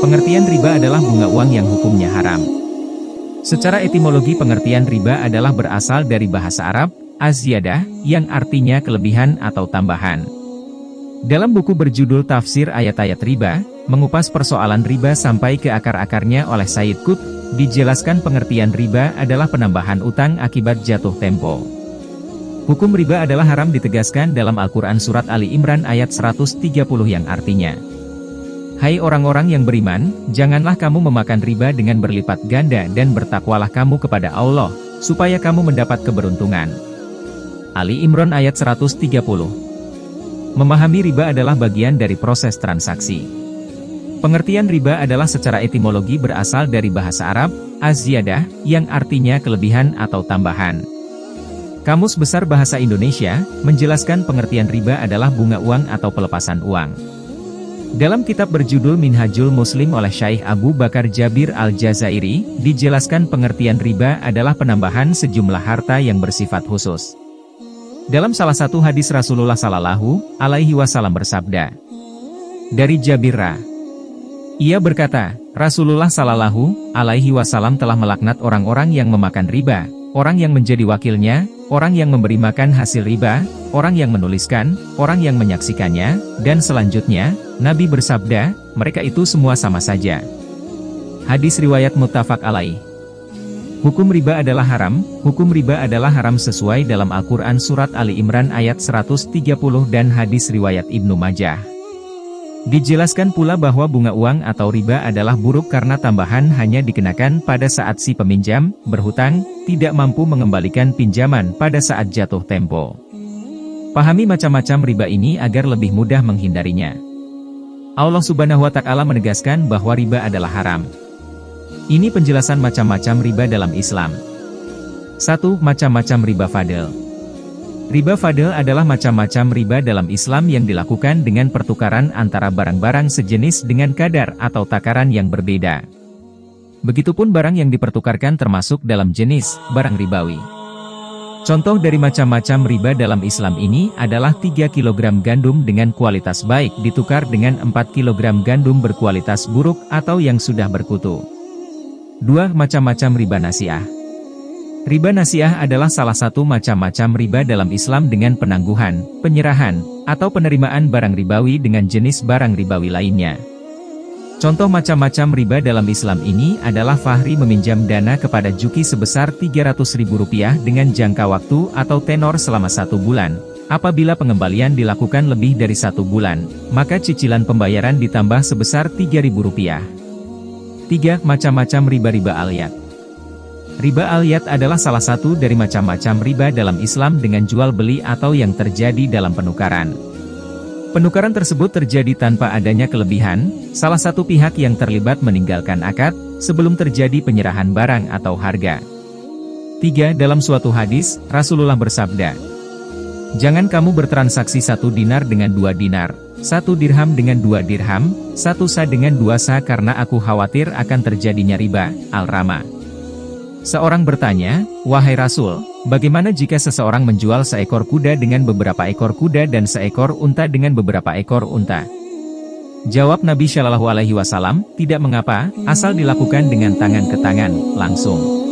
Pengertian riba adalah bunga uang yang hukumnya haram. Secara etimologi pengertian riba adalah berasal dari bahasa Arab, az-ziyadah, yang artinya kelebihan atau tambahan. Dalam buku berjudul Tafsir Ayat-Ayat Riba, mengupas persoalan riba sampai ke akar-akarnya oleh Sayyid Qutb, dijelaskan pengertian riba adalah penambahan utang akibat jatuh tempo. Hukum riba adalah haram ditegaskan dalam Al-Quran Surat Ali Imran ayat 130 yang artinya, "Hai orang-orang yang beriman, janganlah kamu memakan riba dengan berlipat ganda dan bertakwalah kamu kepada Allah, supaya kamu mendapat keberuntungan." Ali Imran ayat 130. Memahami riba adalah bagian dari proses transaksi. Pengertian riba adalah secara etimologi berasal dari bahasa Arab, az-ziyadah, yang artinya kelebihan atau tambahan. Kamus Besar Bahasa Indonesia, menjelaskan pengertian riba adalah bunga uang atau pelepasan uang. Dalam kitab berjudul Minhajul Muslim oleh Syaikh Abu Bakar Jabir Al-Jazairi, dijelaskan pengertian riba adalah penambahan sejumlah harta yang bersifat khusus. Dalam salah satu hadis Rasulullah Shallallahu Alaihi Wasallam bersabda, dari Jabirah, ia berkata, Rasulullah Shallallahu Alaihi Wasallam telah melaknat orang-orang yang memakan riba, orang yang menjadi wakilnya, orang yang memberi makan hasil riba, orang yang menuliskan, orang yang menyaksikannya, dan selanjutnya, Nabi bersabda, mereka itu semua sama saja. Hadis riwayat muttafaq alaih. Hukum riba adalah haram. Hukum riba adalah haram sesuai dalam Al-Quran Surat Ali Imran ayat 130 dan hadis riwayat Ibnu Majah. Dijelaskan pula bahwa bunga uang atau riba adalah buruk karena tambahan hanya dikenakan pada saat si peminjam, berhutang, tidak mampu mengembalikan pinjaman pada saat jatuh tempo. Pahami macam-macam riba ini agar lebih mudah menghindarinya. Allah Subhanahu wa Ta'ala menegaskan bahwa riba adalah haram. Ini penjelasan macam-macam riba dalam Islam. 1. Macam-macam riba fadl. Riba fadl adalah macam-macam riba dalam Islam yang dilakukan dengan pertukaran antara barang-barang sejenis dengan kadar atau takaran yang berbeda. Begitupun barang yang dipertukarkan termasuk dalam jenis barang ribawi. Contoh dari macam-macam riba dalam Islam ini adalah 3 kg gandum dengan kualitas baik ditukar dengan 4 kg gandum berkualitas buruk atau yang sudah berkutu. 2. Macam-macam riba nasiah. Riba nasiah adalah salah satu macam-macam riba dalam Islam dengan penangguhan, penyerahan, atau penerimaan barang ribawi dengan jenis barang ribawi lainnya. Contoh macam-macam riba dalam Islam ini adalah Fahri meminjam dana kepada Juki sebesar Rp300.000 dengan jangka waktu atau tenor selama 1 bulan. Apabila pengembalian dilakukan lebih dari 1 bulan, maka cicilan pembayaran ditambah sebesar Rp3.000. 3. Macam-macam riba al-yad. Riba al-yad adalah salah satu dari macam-macam riba dalam Islam dengan jual beli atau yang terjadi dalam penukaran. Penukaran tersebut terjadi tanpa adanya kelebihan, salah satu pihak yang terlibat meninggalkan akad, sebelum terjadi penyerahan barang atau harga. 3. Dalam suatu hadis, Rasulullah bersabda, jangan kamu bertransaksi 1 dinar dengan 2 dinar, 1 dirham dengan 2 dirham, 1 sa dengan 2 sa karena aku khawatir akan terjadinya riba. Al-Rama. Seorang bertanya, wahai Rasul, bagaimana jika seseorang menjual seekor kuda dengan beberapa ekor kuda dan seekor unta dengan beberapa ekor unta? Jawab Nabi Shallallahu Alaihi Wasallam, tidak mengapa, asal dilakukan dengan tangan ke tangan, langsung.